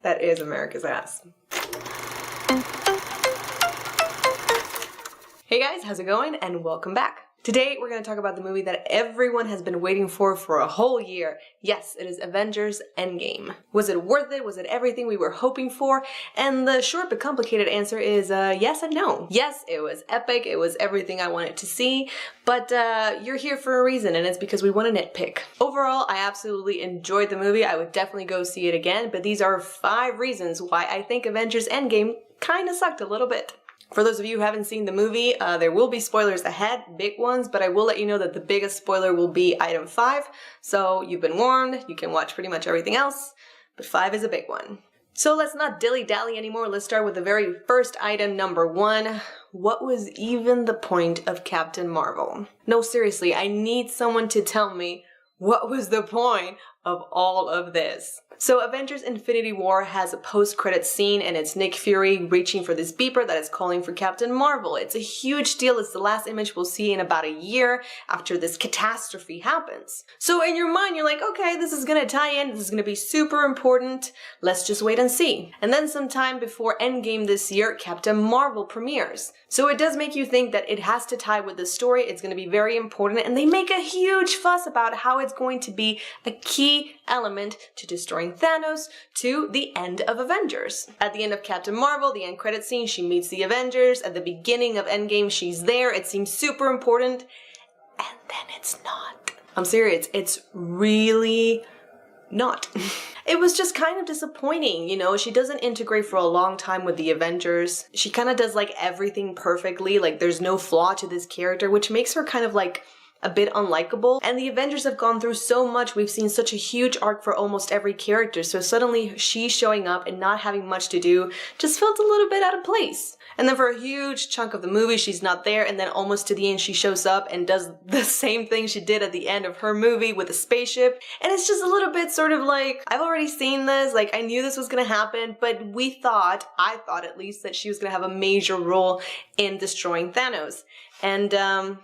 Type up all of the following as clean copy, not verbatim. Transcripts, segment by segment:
That is America's ass. Hey guys, how's it going? And welcome back. Today we're going to talk about the movie that everyone has been waiting for a whole year. Yes, it is Avengers Endgame. Was it worth it? Was it everything we were hoping for? And the short but complicated answer is yes and no. Yes, it was epic. It was everything I wanted to see. But you're here for a reason, and it's because we want to nitpick. Overall, I absolutely enjoyed the movie. I would definitely go see it again, but these are 5 reasons why I think Avengers Endgame kind of sucked a little bit. For those of you who haven't seen the movie, there will be spoilers ahead, big ones, but I will let you know that the biggest spoiler will be item 5, so you've been warned, you can watch pretty much everything else, but 5 is a big one. So let's not dilly-dally anymore, let's start with the very first item, number 1. What was even the point of Captain Marvel? No, seriously, I need someone to tell me what was the point of all of this. So Avengers Infinity War has a post-credits scene, and it's Nick Fury reaching for this beeper that is calling for Captain Marvel. It's a huge deal. It's the last image we'll see in about a year after this catastrophe happens. So in your mind, you're like, okay, this is gonna tie in, this is gonna be super important, let's just wait and see. And then sometime before Endgame this year, Captain Marvel premieres. So it does make you think that it has to tie with the story, it's gonna be very important, and they make a huge fuss about how it's going to be a key element to destroying Thanos to the end of Avengers. At the end of Captain Marvel, the end credit scene, she meets the Avengers. At the beginning of Endgame, she's there. It seems super important, and then it's not. I'm serious, it's really not. It was just kind of disappointing, you know, she doesn't integrate for a long time with the Avengers. She kind of does like everything perfectly, like there's no flaw to this character, which makes her kind of like a bit unlikable. And the Avengers have gone through so much, we've seen such a huge arc for almost every character, so suddenly she's showing up and not having much to do just felt a little bit out of place. And then for a huge chunk of the movie she's not there, and then almost to the end she shows up and does the same thing she did at the end of her movie with a spaceship, and it's just a little bit sort of like, I've already seen this, like I knew this was gonna happen, but I thought at least, that she was gonna have a major role in destroying Thanos. And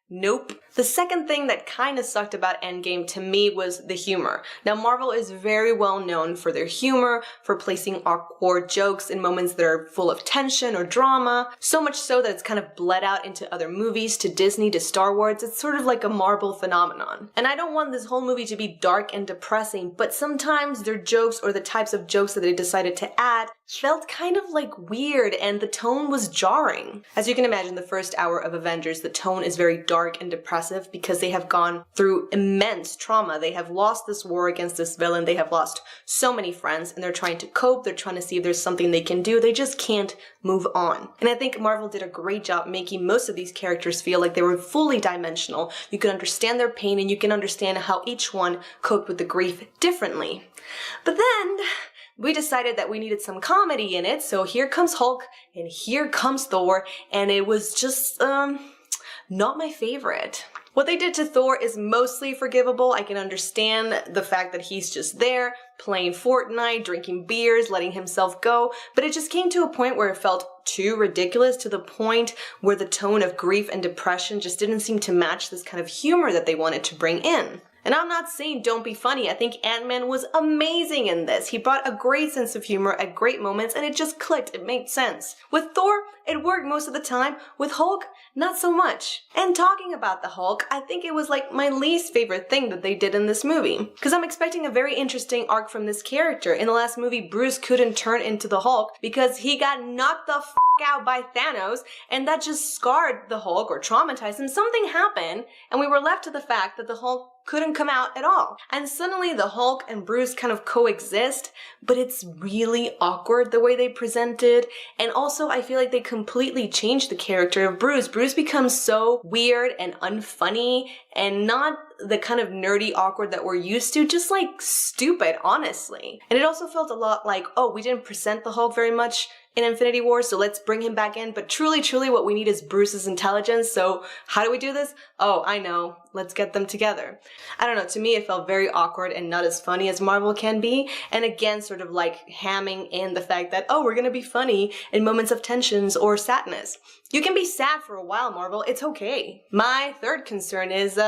nope. The second thing that kind of sucked about Endgame to me was the humor. Now, Marvel is very well known for their humor, for placing awkward jokes in moments that are full of tension or drama, so much so that it's kind of bled out into other movies, to Disney, to Star Wars. It's sort of like a Marvel phenomenon. And I don't want this whole movie to be dark and depressing, but sometimes their jokes, or the types of jokes that they decided to add, felt kind of like weird, and the tone was jarring. As you can imagine, the first hour of Avengers, the tone is very dark and depressive because they have gone through immense trauma. They have lost this war against this villain, they have lost so many friends, and they're trying to cope, they're trying to see if there's something they can do, they just can't move on. And I think Marvel did a great job making most of these characters feel like they were fully dimensional. You can understand their pain, and you can understand how each one coped with the grief differently. But then we decided that we needed some comedy in it, so here comes Hulk, and here comes Thor, and it was just, not my favorite. What they did to Thor is mostly forgivable. I can understand the fact that he's just there, playing Fortnite, drinking beers, letting himself go, but it just came to a point where it felt too ridiculous, to the point where the tone of grief and depression just didn't seem to match this kind of humor that they wanted to bring in. And I'm not saying don't be funny. I think Ant-Man was amazing in this. He brought a great sense of humor at great moments, and it just clicked. It made sense. With Thor, it worked most of the time. With Hulk, not so much. And talking about the Hulk, I think it was like my least favorite thing that they did in this movie. Because I'm expecting a very interesting arc from this character. In the last movie, Bruce couldn't turn into the Hulk because he got knocked the f out by Thanos, and that just scarred the Hulk or traumatized him. Something happened, and we were left to the fact that the Hulk couldn't come out at all. And suddenly the Hulk and Bruce kind of coexist, but it's really awkward the way they presented. And also I feel like they completely changed the character of Bruce. Bruce becomes so weird and unfunny and not the kind of nerdy awkward that we're used to, just like stupid, honestly. And it also felt a lot like, oh, we didn't present the Hulk very much in Infinity War, so let's bring him back in. But truly, what we need is Bruce's intelligence. So how do we do this? Oh, I know. Let's get them together. I don't know. To me, it felt very awkward and not as funny as Marvel can be. And again, sort of like hamming in the fact that, oh, we're gonna be funny in moments of tensions or sadness. You can be sad for a while, Marvel. It's okay. My third concern is,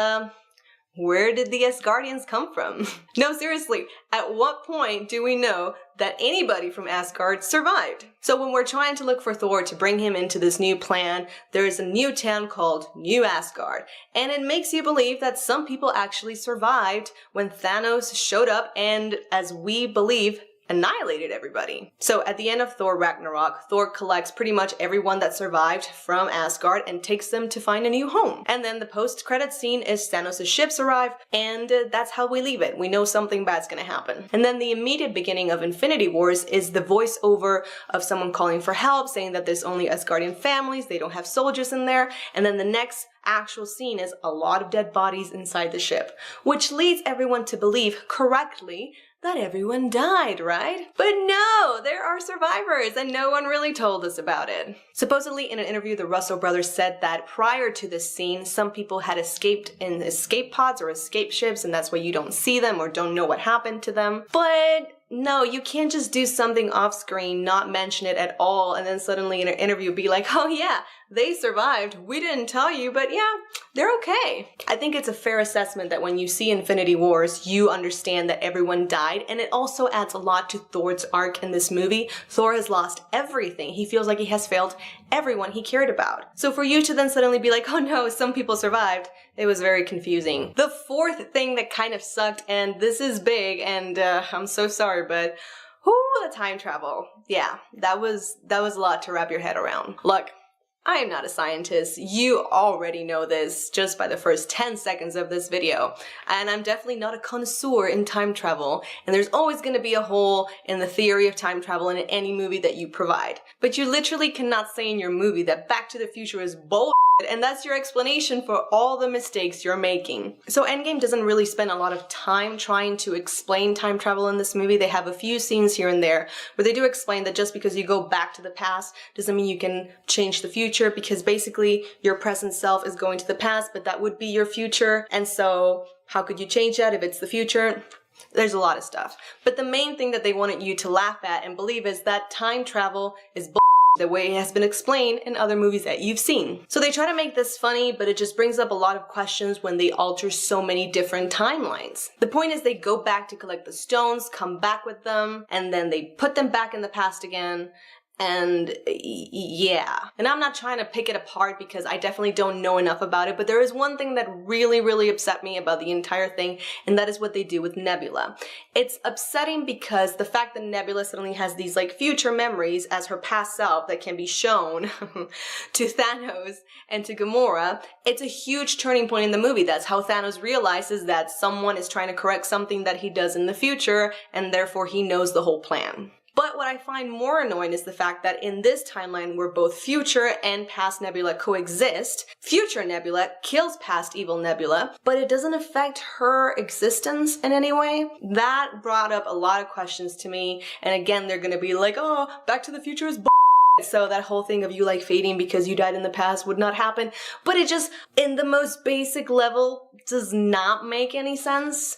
where did the Asgardians come from? No, seriously, at what point do we know that anybody from Asgard survived. So when we're trying to look for Thor to bring him into this new plan, there is a new town called New Asgard, and it makes you believe that some people actually survived when Thanos showed up and, as we believe, annihilated everybody. So at the end of Thor Ragnarok, Thor collects pretty much everyone that survived from Asgard and takes them to find a new home. And then the post-credit scene is Thanos' ships arrive, and that's how we leave it. We know something bad's gonna happen. And then the immediate beginning of Infinity Wars is the voiceover of someone calling for help, saying that there's only Asgardian families, they don't have soldiers in there, and then the next actual scene is a lot of dead bodies inside the ship, which leads everyone to believe correctly that everyone died, right? But no, there are survivors and no one really told us about it. Supposedly in an interview, the Russo brothers said that prior to this scene, some people had escaped in escape pods or escape ships, and that's why you don't see them or don't know what happened to them. But no, you can't just do something off screen, not mention it at all, and then suddenly in an interview be like, oh yeah, they survived, we didn't tell you, but yeah, they're okay. I think it's a fair assessment that when you see Infinity Wars, you understand that everyone died, and it also adds a lot to Thor's arc in this movie. Thor has lost everything. He feels like he has failed everyone he cared about. So for you to then suddenly be like, oh no, some people survived, it was very confusing. The fourth thing that kind of sucked, and this is big, and I'm so sorry, but the time travel. Yeah, that was a lot to wrap your head around. Look, I am not a scientist. You already know this just by the first 10 seconds of this video. And I'm definitely not a connoisseur in time travel. And there's always going to be a hole in the theory of time travel in any movie that you provide. But you literally cannot say in your movie that Back to the Future is bull. And that's your explanation for all the mistakes you're making. So Endgame doesn't really spend a lot of time trying to explain time travel in this movie. They have a few scenes here and there where they do explain that just because you go back to the past doesn't mean you can change the future, because basically your present self is going to the past, but that would be your future. And so how could you change that if it's the future? There's a lot of stuff. But the main thing that they wanted you to laugh at and believe is that time travel is the way it has been explained in other movies that you've seen. So they try to make this funny, but it just brings up a lot of questions when they alter so many different timelines. The point is they go back to collect the stones, come back with them, and then they put them back in the past again. And yeah. And I'm not trying to pick it apart because I definitely don't know enough about it, but there is one thing that really upset me about the entire thing, and that is what they do with Nebula. It's upsetting because the fact that Nebula suddenly has these like future memories as her past self that can be shown to Thanos and to Gamora, it's a huge turning point in the movie. That's how Thanos realizes that someone is trying to correct something that he does in the future, and therefore he knows the whole plan. But what I find more annoying is the fact that in this timeline where both future and past Nebula coexist, future Nebula kills past evil Nebula, but it doesn't affect her existence in any way. That brought up a lot of questions to me, and again, they're gonna be like, oh, Back to the Future is so that whole thing of you like fading because you died in the past would not happen, but it just, in the most basic level, does not make any sense.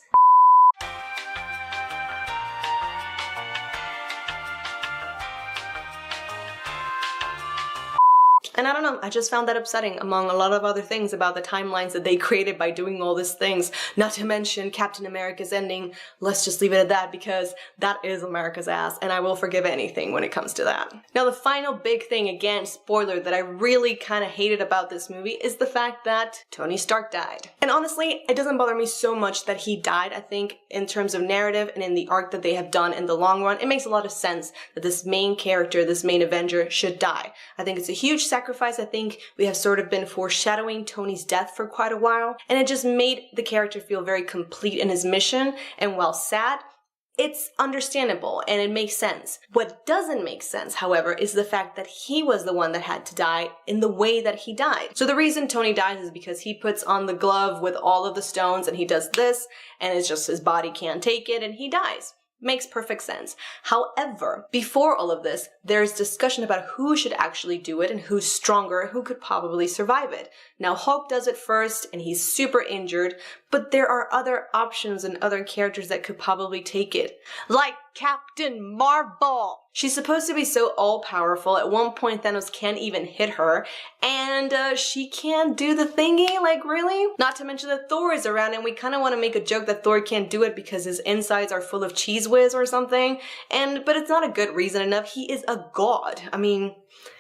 And I don't know, I just found that upsetting among a lot of other things about the timelines that they created by doing all these things. Not to mention Captain America's ending. Let's just leave it at that because that is America's ass, and I will forgive anything when it comes to that. Now the final big thing, again, spoiler, that I really kind of hated about this movie is the fact that Tony Stark died. And honestly, it doesn't bother me so much that he died. I think in terms of narrative and in the arc that they have done in the long run, it makes a lot of sense that this main character, this main Avenger, should die. I think it's a huge sacrifice. I think we have sort of been foreshadowing Tony's death for quite a while, and it just made the character feel very complete in his mission, and while sad, it's understandable and it makes sense. What doesn't make sense, however, is the fact that he was the one that had to die in the way that he died. So the reason Tony dies is because he puts on the glove with all of the stones and he does this, and it's just his body can't take it and he dies. Makes perfect sense. However, before all of this, there's discussion about who should actually do it and who's stronger, who could probably survive it. Now, Hulk does it first, and he's super injured, but there are other options and other characters that could probably take it. Like Captain Marvel. She's supposed to be so all-powerful. At one point, Thanos can't even hit her, and she can't do the thingy, like really? Not to mention that Thor is around, and we kind of want to make a joke that Thor can't do it because his insides are full of cheese whiz or something, but it's not a good reason enough. He is a god. I mean,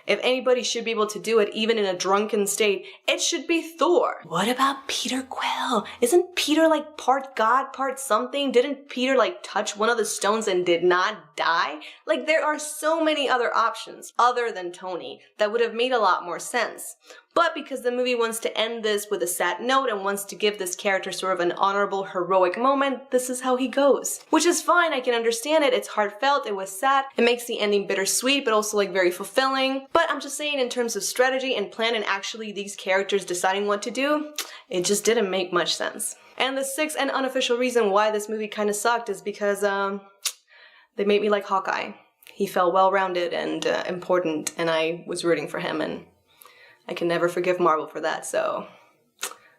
if anybody should be able to do it, even in a drunken state, it should be Thor. What about Peter Quill? Isn't Peter like part god, part something? Didn't Peter like touch one of the stones and did not die? Like, there are so many other options other than Tony that would have made a lot more sense. But because the movie wants to end this with a sad note and wants to give this character sort of an honorable, heroic moment, this is how he goes. Which is fine, I can understand it, it's heartfelt, it was sad, it makes the ending bittersweet, but also like very fulfilling. But I'm just saying, in terms of strategy and plan and actually these characters deciding what to do, it just didn't make much sense. And the sixth and unofficial reason why this movie kind of sucked is because, they made me like Hawkeye. He felt well-rounded and important, and I was rooting for him, and I can never forgive Marvel for that, so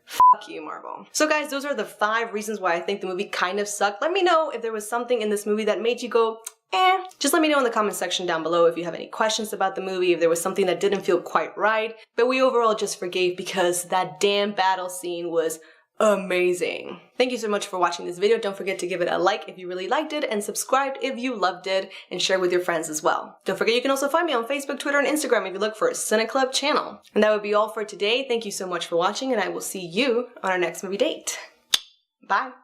fuck you, Marvel. So guys, those are the 5 reasons why I think the movie kind of sucked. Let me know if there was something in this movie that made you go, eh. Just let me know in the comment section down below if you have any questions about the movie, if there was something that didn't feel quite right. But we overall just forgave because that damn battle scene was amazing. Thank you so much for watching this video. Don't forget to give it a like if you really liked it, and subscribe if you loved it, and share with your friends as well. Don't forget you can also find me on Facebook, Twitter, and Instagram if you look for a Cine Club channel. And that would be all for today. Thank you so much for watching, and I will see you on our next movie date. Bye!